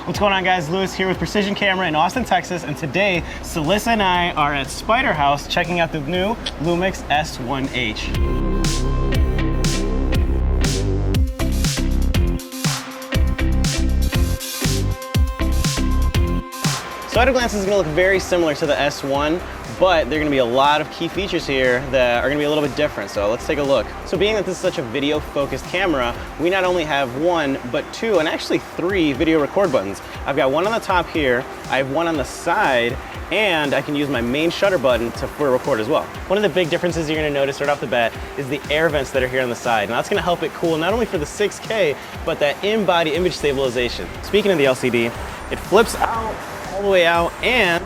What's going on, guys? Lewis here with Precision Camera in Austin, Texas, and today Celissa and I are at Spider House checking out the new Lumix S1H. So at a glance, this is going to look very similar to the S1, but there are going to be a lot of key features here that are going to be a little bit different. So let's take a look. So being that this is such a video-focused camera, we not only have one, but two, and actually three video record buttons. I've got one on the top here, I have one on the side, and I can use my main shutter button for record as well. One of the big differences you're going to notice right off the bat is the air vents that are here on the side. Now that's going to help it cool not only for the 6K, but that in-body image stabilization. Speaking of the LCD, it flips out all the way out, and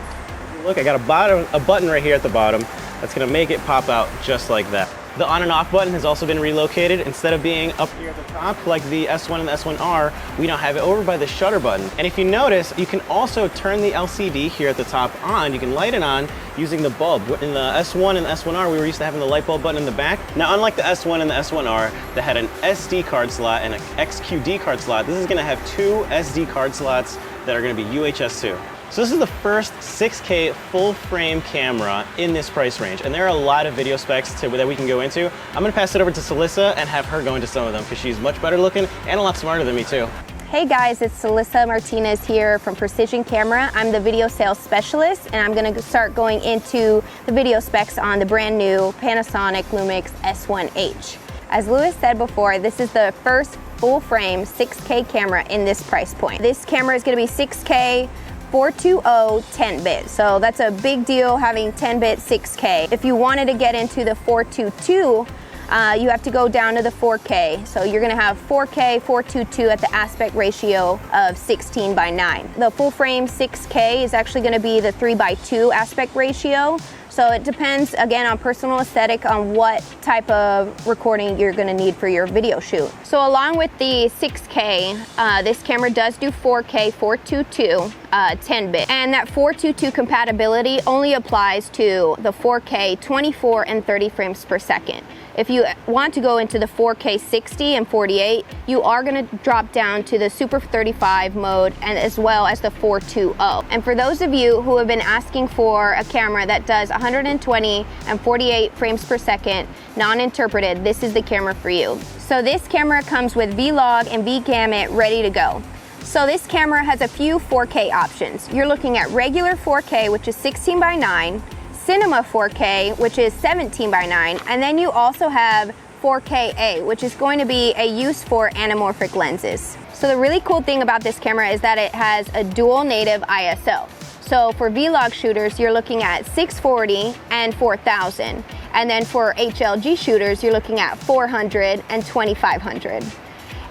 look, I got a button right here at the bottom that's gonna make it pop out just like that. The on and off button has also been relocated. Instead of being up here at the top like the S1 and the S1R, we now have it over by the shutter button. And if you notice, you can also turn the LCD here at the top on. You can light it on using the bulb. In the S1 and the S1R, we were used to having the light bulb button in the back. Now, unlike the S1 and the S1R that had an SD card slot and an XQD card slot, this is gonna have two SD card slots that are gonna be UHS-2. So this is the first 6K full frame camera in this price range, and there are a lot of video specs that we can go into. I'm gonna pass it over to Celissa and have her go into some of them because she's much better looking and a lot smarter than me too. Hey guys, it's Celissa Martinez here from Precision Camera. I'm the video sales specialist, and I'm gonna start going into the video specs on the brand new Panasonic Lumix S1H. As Lewis said before, this is the first full frame 6K camera in this price point. This camera is gonna be 6K, 420 10-bit. So that's a big deal having 10-bit 6K. If you wanted to get into the 422, you have to go down to the 4K. So you're gonna have 4K 422 at the aspect ratio of 16:9. The full frame 6K is actually gonna be the 3:2 aspect ratio. So it depends, again, on personal aesthetic on what type of recording you're gonna need for your video shoot. So along with the 6K, this camera does do 4K 422 10-bit. And that 422 compatibility only applies to the 4K 24 and 30 frames per second. If you want to go into the 4K 60 and 48, you are gonna drop down to the Super 35 mode and as well as the 420. And for those of you who have been asking for a camera that does 120 and 48 frames per second, non-interpreted, this is the camera for you. So this camera comes with Vlog and V-Gamut ready to go. So this camera has a few 4K options. You're looking at regular 4K, which is 16:9, Cinema 4K, which is 17:9, and then you also have 4K-A, which is going to be a use for anamorphic lenses. So the really cool thing about this camera is that it has a dual native ISO. So for vlog shooters, you're looking at 640 and 4000. And then for HLG shooters, you're looking at 400 and 2500.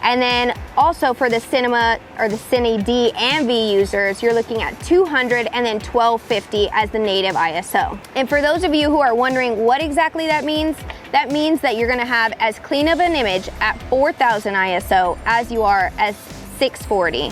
And then also for the Cinema or the Cine D and V users, you're looking at 200 and then 1250 as the native ISO. And for those of you who are wondering what exactly that means that you're gonna have as clean of an image at 4000 ISO as you are at 640.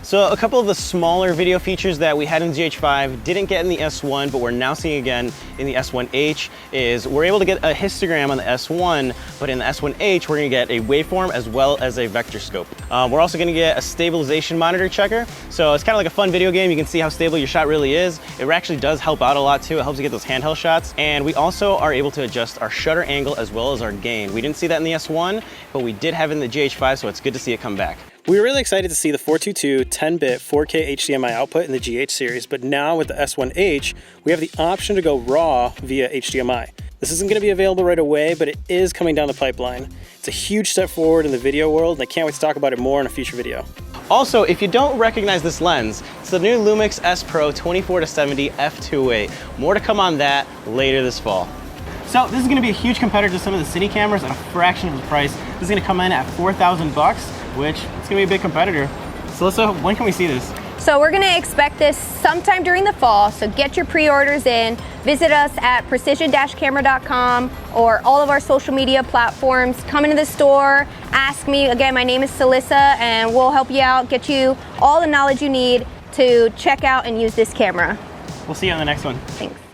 So a couple of the smaller video features that we had in GH5 didn't get in the S1, but we're now seeing again in the S1H is we're able to get a histogram on the S1, but in the S1H, we're gonna get a waveform as well as a vector scope. We're also gonna get a stabilization monitor checker. So it's kind of like a fun video game. You can see how stable your shot really is. It actually does help out a lot too. It helps you get those handheld shots. And we also are able to adjust our shutter angle as well as our gain. We didn't see that in the S1, but we did have it in the GH5, so it's good to see it come back. We were really excited to see the 422 10-bit 4K HDMI output in the GH series, but now with the S1H, we have the option to go RAW via HDMI. This isn't going to be available right away, but it is coming down the pipeline. It's a huge step forward in the video world, and I can't wait to talk about it more in a future video. Also, if you don't recognize this lens, it's the new Lumix S Pro 24-70 f2.8. More to come on that later this fall. So this is going to be a huge competitor to some of the Cine cameras at a fraction of the price. This is going to come in at $4,000, which it's going to be a big competitor. Celissa, when can we see this? So we're going to expect this sometime during the fall, so get your pre-orders in. Visit us at precision-camera.com or all of our social media platforms. Come into the store, ask me. Again, my name is Celissa, and we'll help you out, get you all the knowledge you need to check out and use this camera. We'll see you on the next one. Thanks.